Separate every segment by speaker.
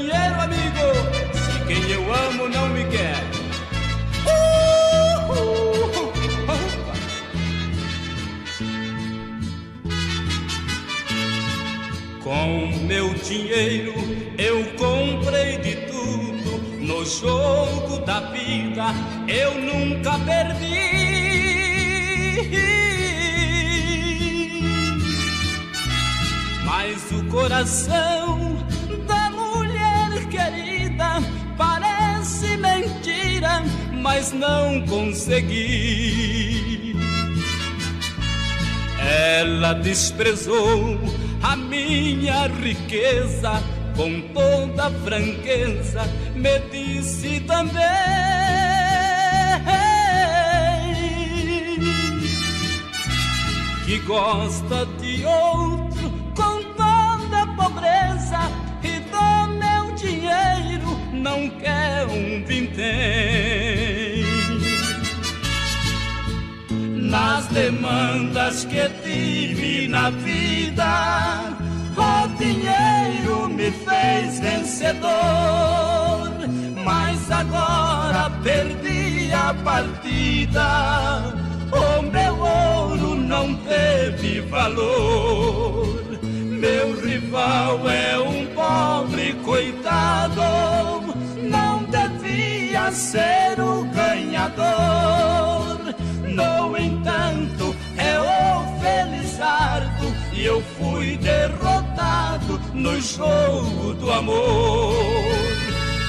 Speaker 1: dinheiro, amigo, se quem eu amo não me quer. Com meu dinheiro eu comprei de tudo, no jogo da vida eu nunca perdi. Mas o coração da mulher querida parece mentira, mas não consegui. Ela desprezou a minha riqueza, com toda franqueza me disse também que gosta de outro com toda pobreza, e do meu dinheiro não quer um vintém. Nas demandas que tive na vida, o dinheiro me fez vencedor, mas agora perdi a partida, o meu ouro não teve valor. Meu rival é um pobre coitado, não devia ser o ganhador. No entanto, é o Felizardo e eu fui derrotado no jogo do amor.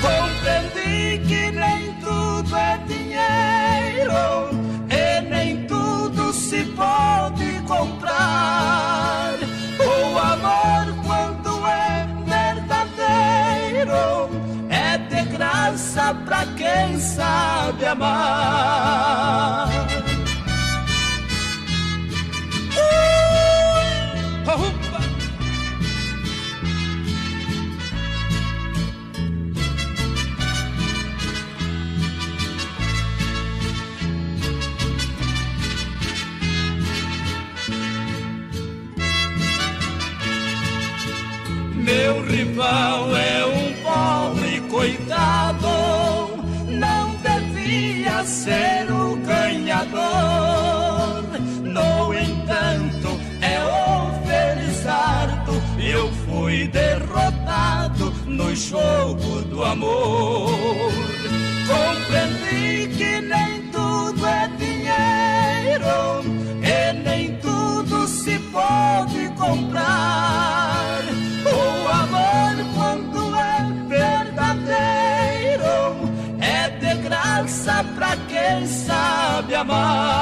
Speaker 1: Compreendi que nem tudo é dinheiro e nem tudo se pode comprar. O amor, quando é verdadeiro, é de graça pra quem sabe amar. Meu rival é um pobre coitado, não devia ser o ganhador. No entanto, é o Felizardo e eu fui derrotado no jogo do amor. Compreendi que nem tudo é dinheiro e nem tudo se pode comprar. O amor, quando é verdadeiro, é de graça pra quem sabe amar.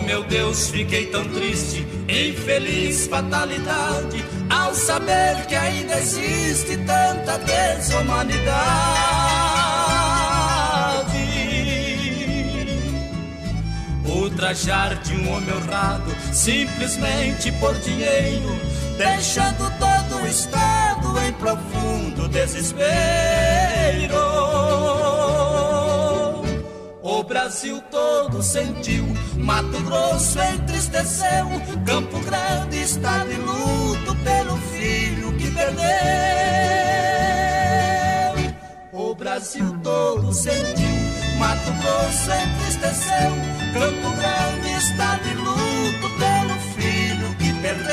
Speaker 1: Meu Deus, fiquei tão triste, infeliz fatalidade, ao saber que ainda existe tanta desumanidade. Ultrajar de um homem honrado, simplesmente por dinheiro, deixando todo o estado em profundo desespero. O Brasil todo sentiu, Mato Grosso entristeceu, Campo Grande está de luto pelo filho que perdeu. O Brasil todo sentiu, Mato Grosso entristeceu, Campo Grande está de luto pelo filho que perdeu.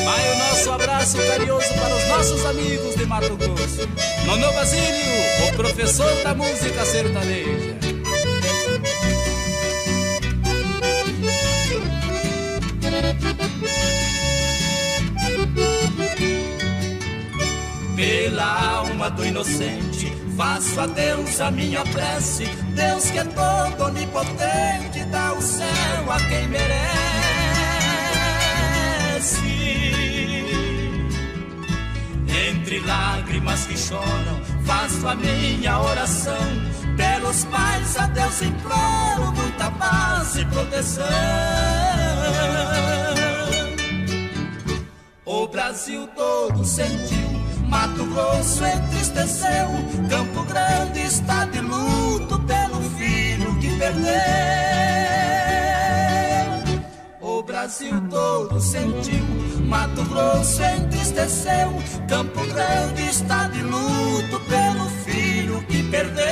Speaker 1: Vai o nosso abraço carinhoso para os nossos amigos de Mato Grosso. Nono Basílio, o professor da música sertaneja. Pela alma do inocente, faço a Deus a minha prece. Deus que é todo onipotente, dá o céu a quem merece. Entre lágrimas que choram, faço a minha oração. Pelos pais a Deus imploro muita paz e proteção. O Brasil todo sentiu, Mato Grosso entristeceu, Campo Grande está de luto pelo filho que perdeu. O Brasil todo sentiu, Mato Grosso entristeceu, Campo Grande está de luto pelo filho que perdeu.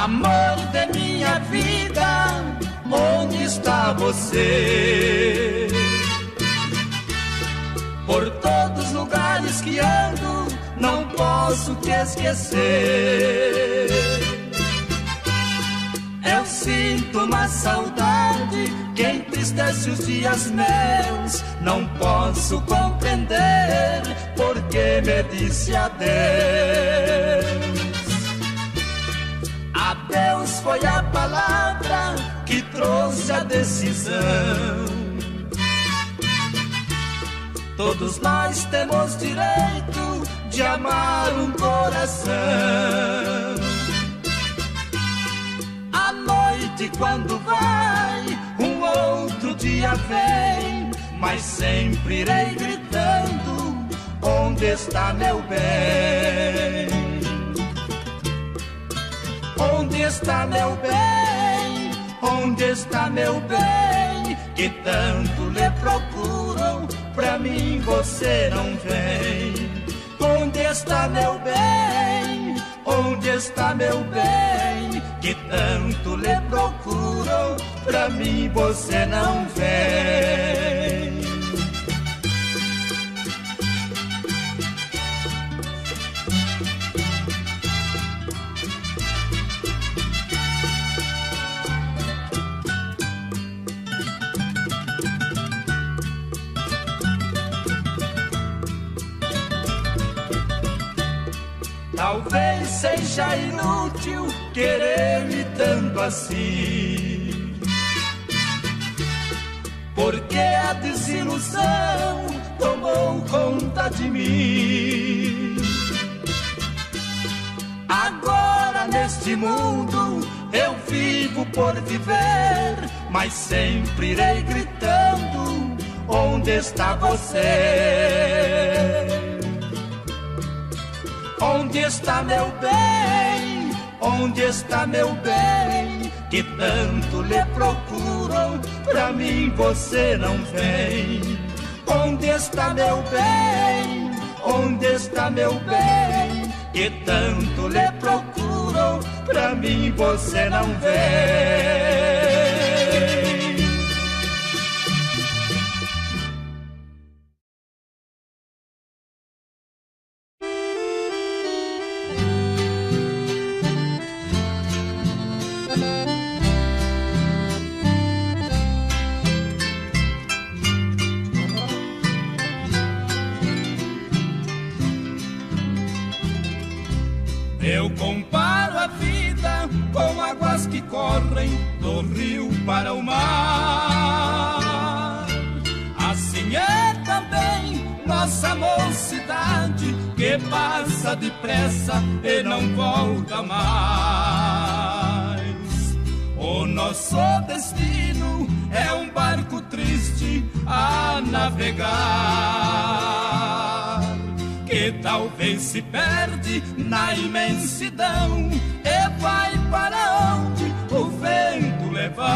Speaker 1: Amor de minha vida, onde está você? Por todos os lugares que ando, não posso te esquecer. Eu sinto uma saudade que entristece os dias meus. Não posso compreender porque me disse adeus. Adeus foi a palavra que trouxe a decisão. Todos nós temos direito de amar um coração. A noite quando vai, um outro dia vem, mas sempre irei gritando, onde está meu bem? Onde está meu bem? Onde está meu bem? Que tanto lhe procuram, pra mim você não vem. Onde está meu bem? Onde está meu bem? Que tanto lhe procuram, pra mim você não vem. Talvez seja inútil querer-me tanto assim, porque a desilusão tomou conta de mim. Agora neste mundo eu vivo por viver, mas sempre irei gritando, onde está você? Onde está meu bem? Onde está meu bem? Que tanto lhe procuram, pra mim você não vem. Onde está meu bem? Onde está meu bem? Que tanto lhe procuram, pra mim você não vem. Eu comparo a vida com águas que correm do rio para o mar. Assim é também nossa mocidade, que passa depressa e não volta mais. O nosso destino é um barco triste a navegar, que talvez se perde na imensidão e vai para onde o vento levar.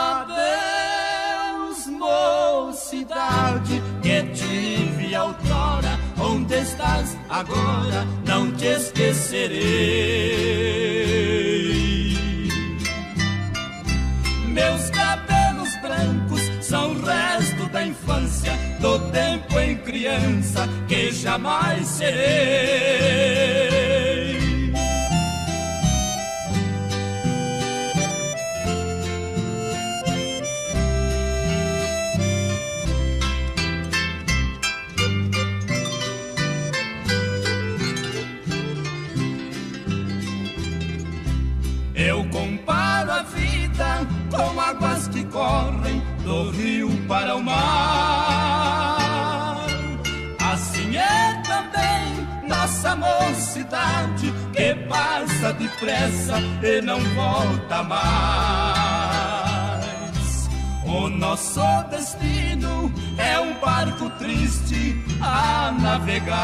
Speaker 1: Adeus, mocidade, que tive outrora, onde estás agora, não te esquecerei. Meus cabelos brancos são o resto da infância, do tempo em que jamais serei. Eu comparo a vida com águas que correm do rio para o mar. Assim é também nossa mocidade, que passa depressa e não volta mais. O nosso destino é um barco triste a navegar,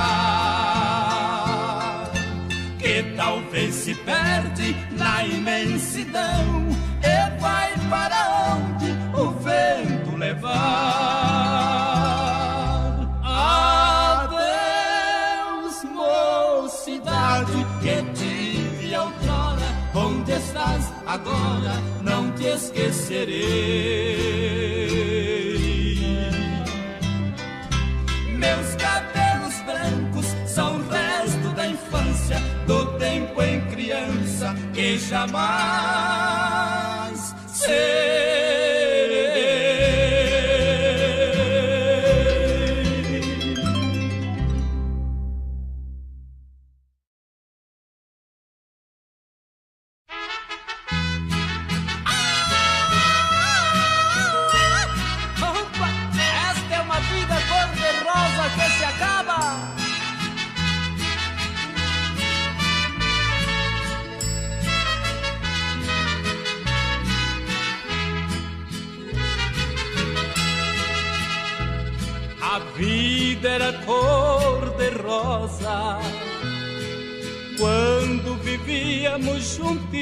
Speaker 1: que talvez se perde na imensidão e vai para onde o vento levar. Adeus, mocidade que tive outrora, onde estás agora, não te esquecerei. Meus cabelos brancos são o resto da infância, do tempo em criança que jamais serei.
Speaker 2: Opa, esta é uma vida cor-de-rosa que se acaba. A vida era cor-de-rosa quando vivíamos juntinhos.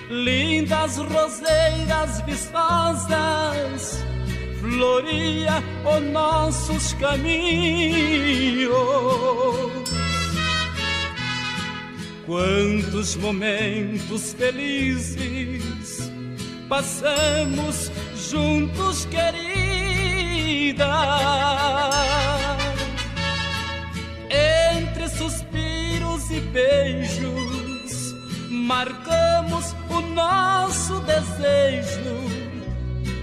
Speaker 2: Lindas roseiras vistosas floria os nossos caminhos. Quantos momentos felizes passamos juntos, querida. Entre suspiros e beijos marcamos o nosso desejo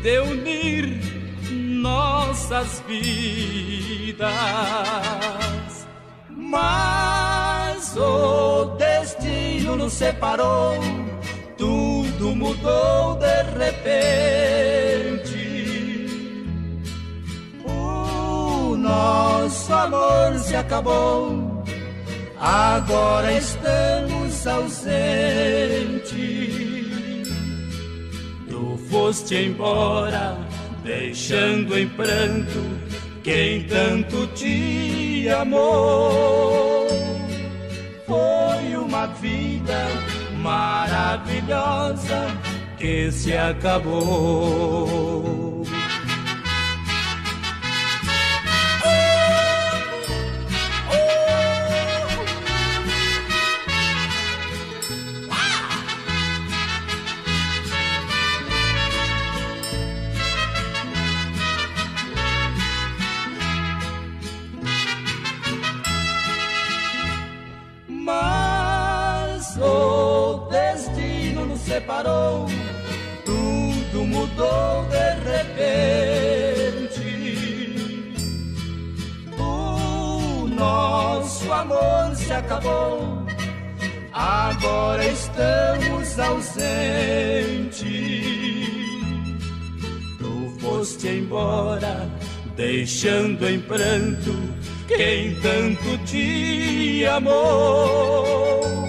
Speaker 2: de unir nossas vidas. Mas o destino nos separou, tudo mudou de repente. O nosso amor se acabou, agora estamos ausentes. Tu foste embora, deixando em pranto quem tanto te amou. Foi uma vida maravilhosa que se acabou. Mas o destino nos separou, tudo mudou de repente. O nosso amor se acabou, agora estamos ausentes. Tu foste embora, deixando em pranto quem tanto te amou.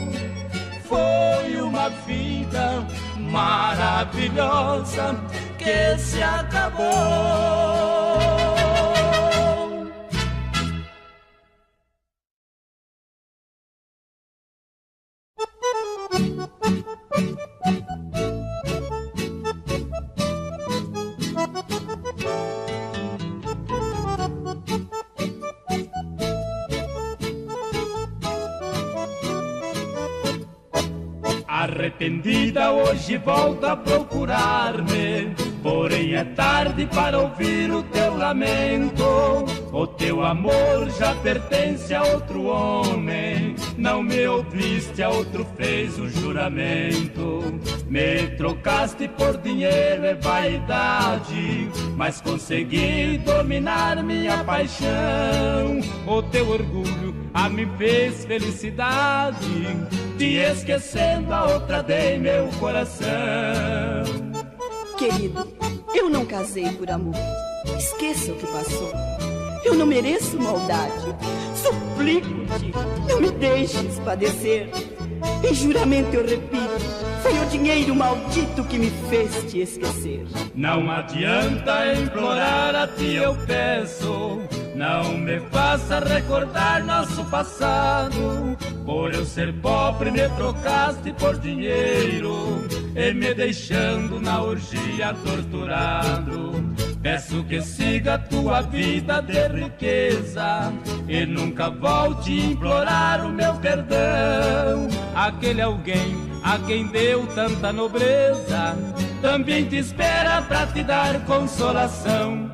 Speaker 2: Foi uma vida maravilhosa que se acabou. Arrependida hoje volta a procurar-me,
Speaker 1: Porém é tarde para ouvir o teu lamento. O teu amor já pertence a outro homem. Não me ouviste, a outro fez um juramento. Me trocaste por dinheiro, é vaidade, mas consegui dominar minha paixão. O teu orgulho a mim fez felicidade, te esquecendo a outra dei meu coração.
Speaker 3: Querido, eu não casei por amor. Esqueça o que passou. Eu não mereço maldade. Suplico-te, não me deixes padecer. Em juramento eu repito, foi o dinheiro maldito que me fez te esquecer.
Speaker 1: Não adianta implorar, a ti eu peço, não me faça recordar nosso passado. Por eu ser pobre me trocaste por dinheiro, e me deixando na orgia torturado. Peço que siga tua vida de riqueza e nunca volte implorar o meu perdão. Aquele alguém a quem deu tanta nobreza também te espera pra te dar consolação.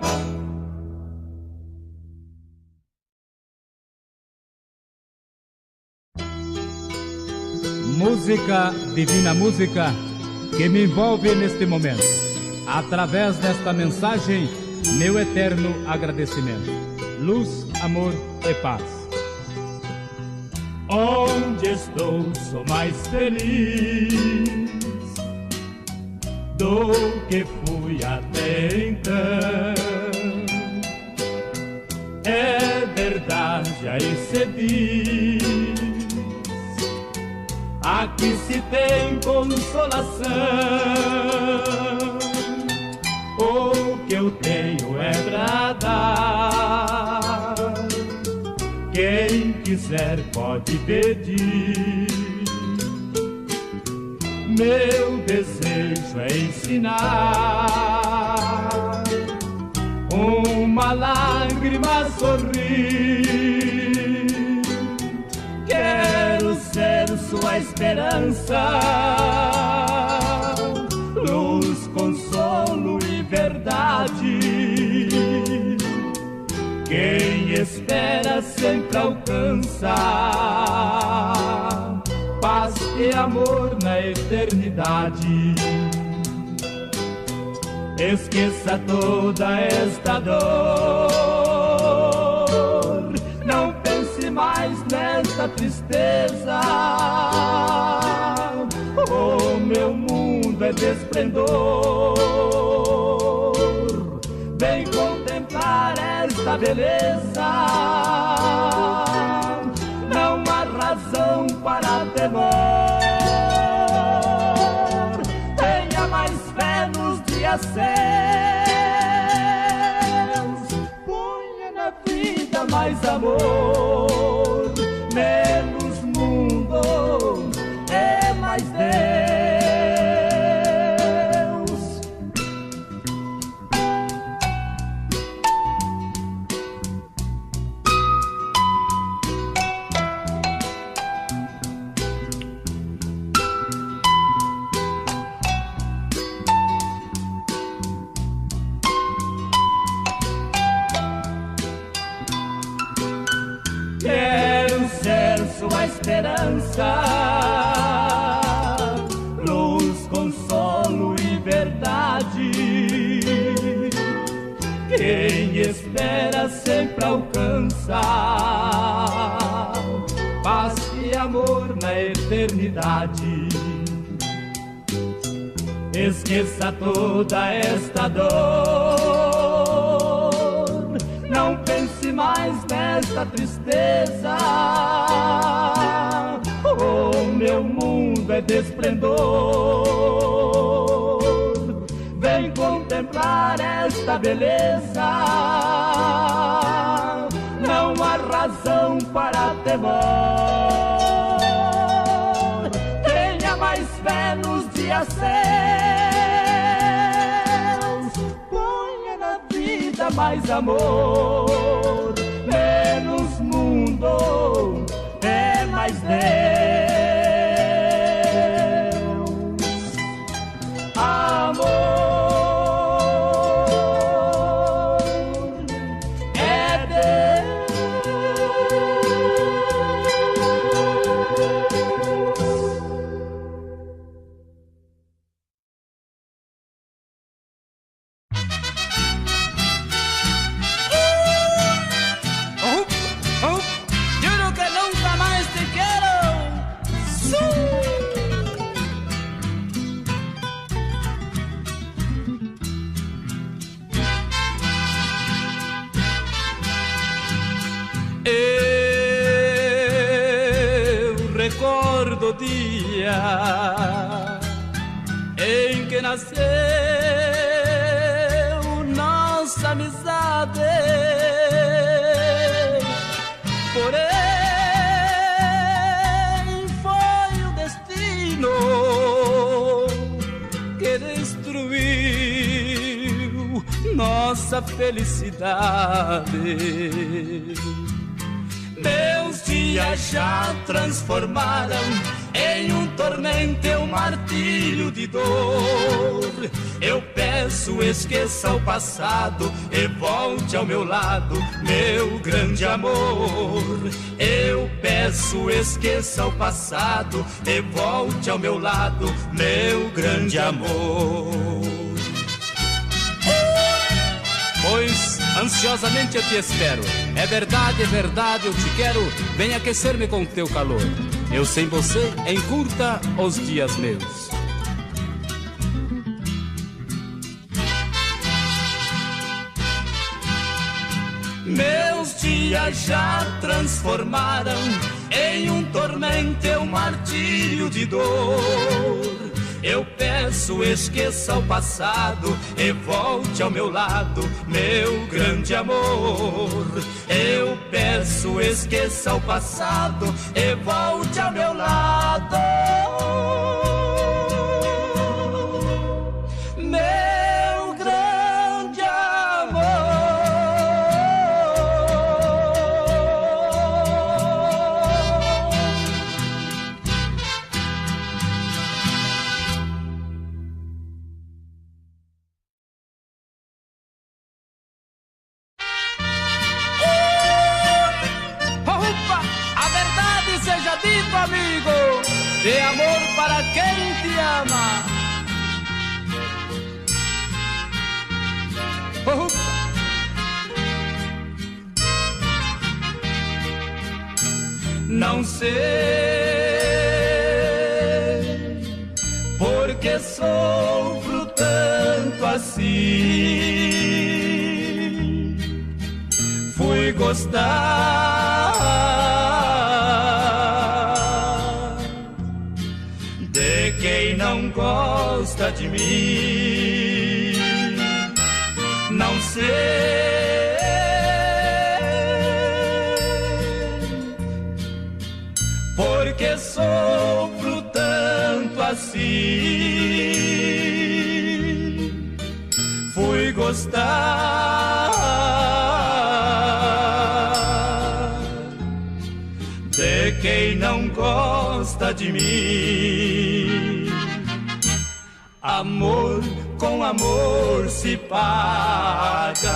Speaker 4: Música, divina música, que me envolve neste momento. Através desta mensagem, meu eterno agradecimento. Luz, amor e paz.
Speaker 1: Onde estou, sou mais feliz do que fui até então. É verdade, aí se diz, aqui se tem consolação. O que eu tenho é pra dar, quem quiser pode pedir. Meu desejo é ensinar uma lágrima a sorrir. Quero ser sua esperança, luz, consolo e verdade. Quem espera sempre alcança paz e amor na eternidade. Esqueça toda esta dor, não pense mais nesta tristeza. O meu mundo é de esplendor, vem contemplar esta beleza. Não há razão para temor, tenha mais fé nos dias seus. Ponha na vida mais amor, menos mundo, é mais Deus. Quero ser sua esperança, luz, consolo e verdade. Quem espera sempre alcança paz e amor na eternidade. Esqueça toda esta dor, não pense mais nesta tristeza. O meu mundo é de esplendor, vem contemplar esta beleza. Não há razão para temor, tenha mais fé nos dias seus. Ponha na vida mais amor, menos mundo, é mais Deus. Amor,
Speaker 2: recordo o dia em que nasceu nossa amizade. Porém, foi o destino que destruiu nossa felicidade. Meus dias já transformaram em um tormento, um martírio de dor. Eu peço, esqueça o passado e volte ao meu lado, meu grande amor. Eu peço, esqueça o passado e volte ao meu lado, meu grande amor. Pois ansiosamente eu te espero. É verdade, eu te quero. Vem aquecer-me com teu calor. Eu sem você encurta os dias meus. Meus dias já transformaram em um tormento, um martírio de dor. Eu peço, esqueça o passado e volte ao meu lado, meu grande amor. Eu peço, esqueça o passado e volte ao meu lado, meu grande amor. Seja dito, amigo, de amor para quem te ama. Não sei porque sofro tanto assim. Fui gostar quem não gosta de mim. Não sei porque sofro tanto assim. Fui gostar de quem não gosta de mim. Amor com amor se paga,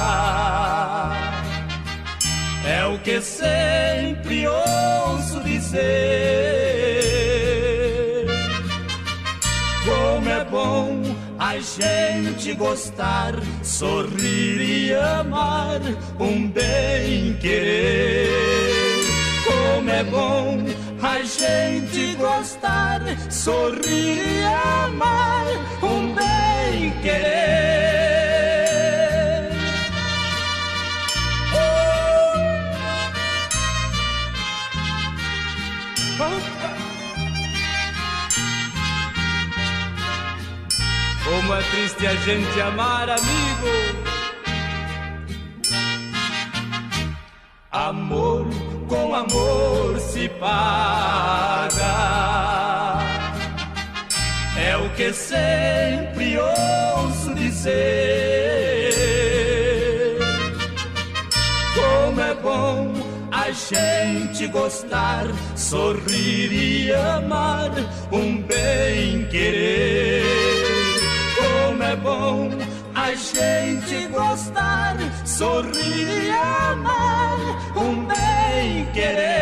Speaker 2: é o que sempre ouço dizer. Como é bom a gente gostar, sorrir e amar, um bem-querer. Como é bom a gente gostar, sorrir e amar, um bem-querer. Como é triste a gente amar, amigo. Amor com amor se paga, é o que sempre ouço dizer. Como é bom a gente gostar, sorrir e amar, um bem-querer. Como é bom a gente gostar, sorrir e amar, um bem-querer.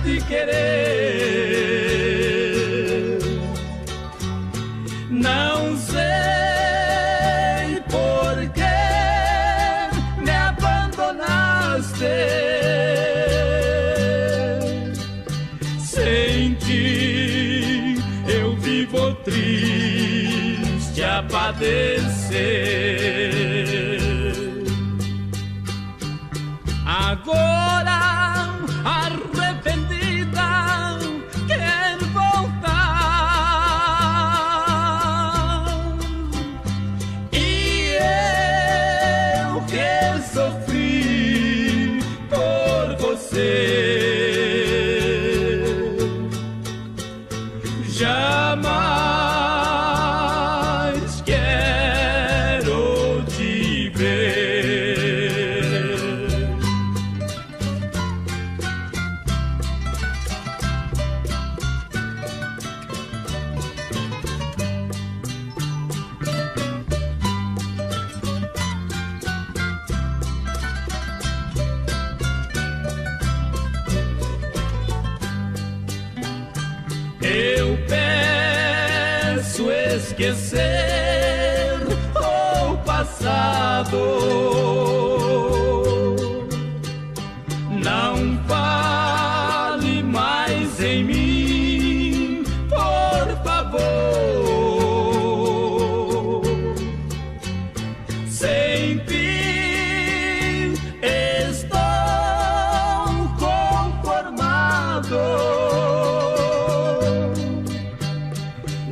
Speaker 2: te querer. Não sei por que me abandonaste. Sem ti eu vivo triste a padecer. Agora arrependida quero voltar, e eu que sofri por você jamais quero te ver. Eu peço esquecer o passado. Não fale mais em mim, por favor. Sem ti estou conformado.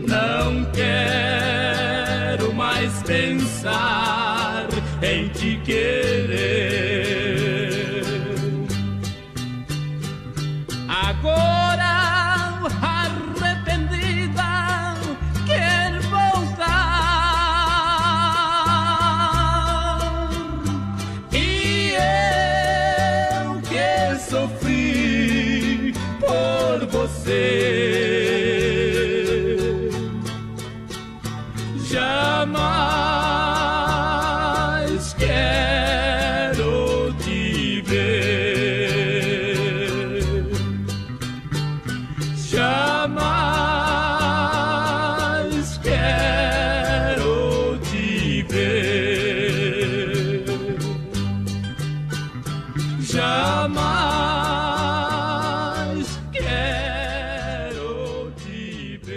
Speaker 2: Não quero mais pensar em te querer. Agora arrependida quero voltar, e eu que sofri por você jamais quero te ver. Jamais quero te ver. Jamais quero te ver.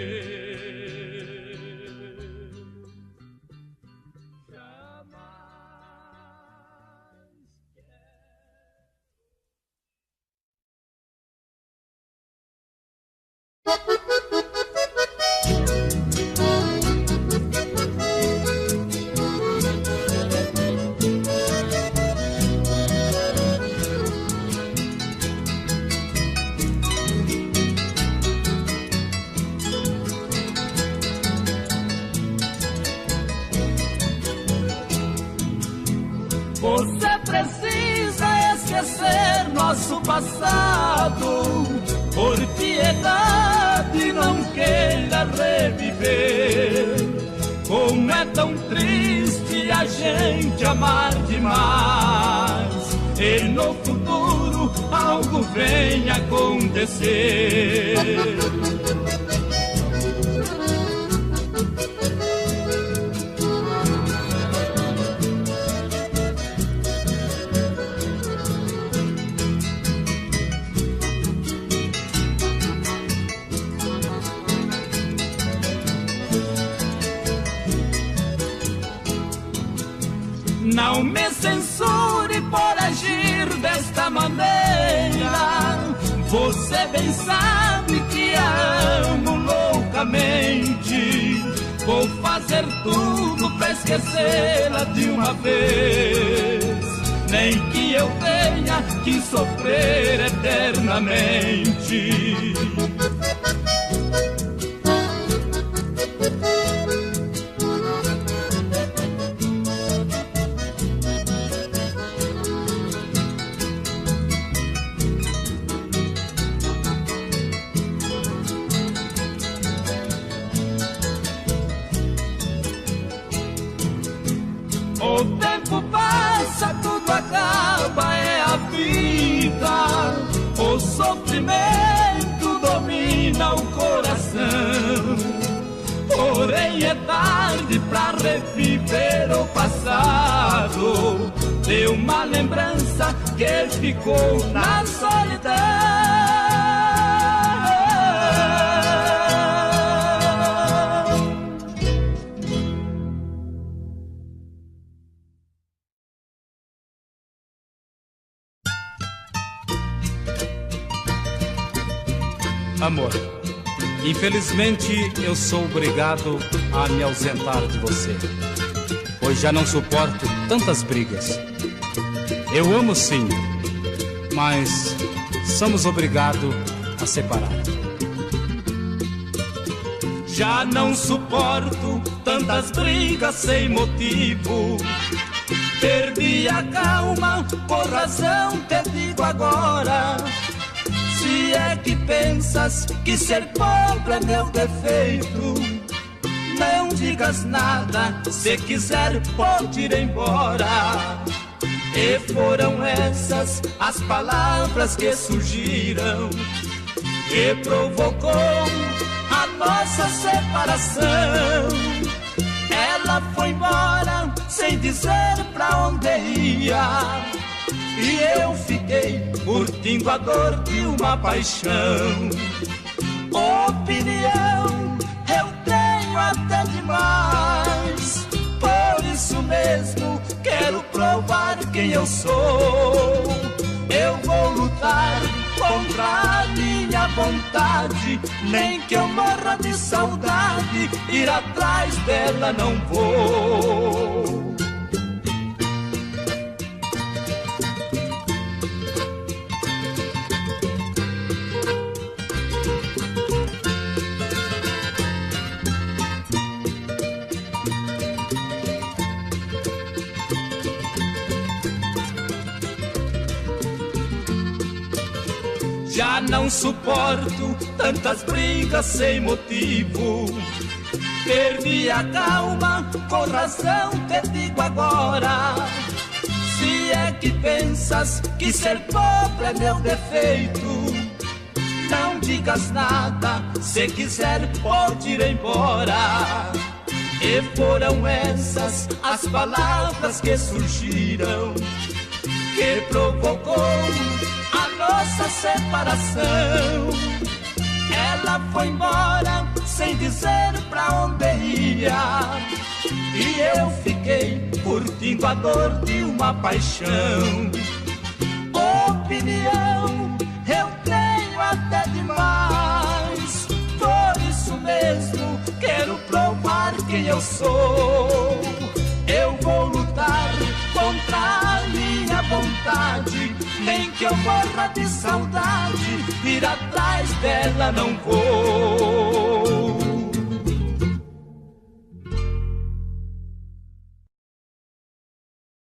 Speaker 2: Você precisa esquecer nosso passado, por piedade não queira reviver. Como é tão triste a gente amar demais, e no futuro algo venha acontecer. Não me censure por agir desta maneira. Você bem sabe que a amo loucamente. Vou fazer tudo pra esquecê-la de uma vez, nem que eu tenha que sofrer eternamente. O tempo passa, tudo acaba, é a vida, o sofrimento nem é tarde pra reviver o passado de uma lembrança que ficou na solidão.
Speaker 4: Amor, infelizmente eu sou obrigado a me ausentar de você, pois já não suporto tantas brigas. Eu amo sim, mas somos obrigados a separar.
Speaker 2: Já não suporto tantas brigas sem motivo. Perdi a calma, por razão te digo agora. Se é que pensas que ser pobre é meu defeito, não digas nada, se quiser pode ir embora. E foram essas as palavras que surgiram, que provocou a nossa separação. Ela foi embora sem dizer pra onde ia, e eu fiquei curtindo a dor de uma paixão. Opinião eu tenho até demais, por isso mesmo quero provar quem eu sou. Eu vou lutar contra a minha vontade, nem que eu morra de saudade, ir atrás dela não vou. Já não suporto tantas brigas sem motivo. Perdi a calma, com razão te digo agora. Se é que pensas que ser pobre é meu defeito, não digas nada, se quiser pode ir embora. E foram essas as palavras que surgiram, que provocou a nossa separação. Ela foi embora sem dizer pra onde ia, e eu fiquei curtindo a dor de uma paixão. Opinião eu tenho até demais, por isso mesmo quero provar quem eu sou. Eu vou lutar contra a minha vontade, nem que eu morra de saudade, ir atrás dela não vou.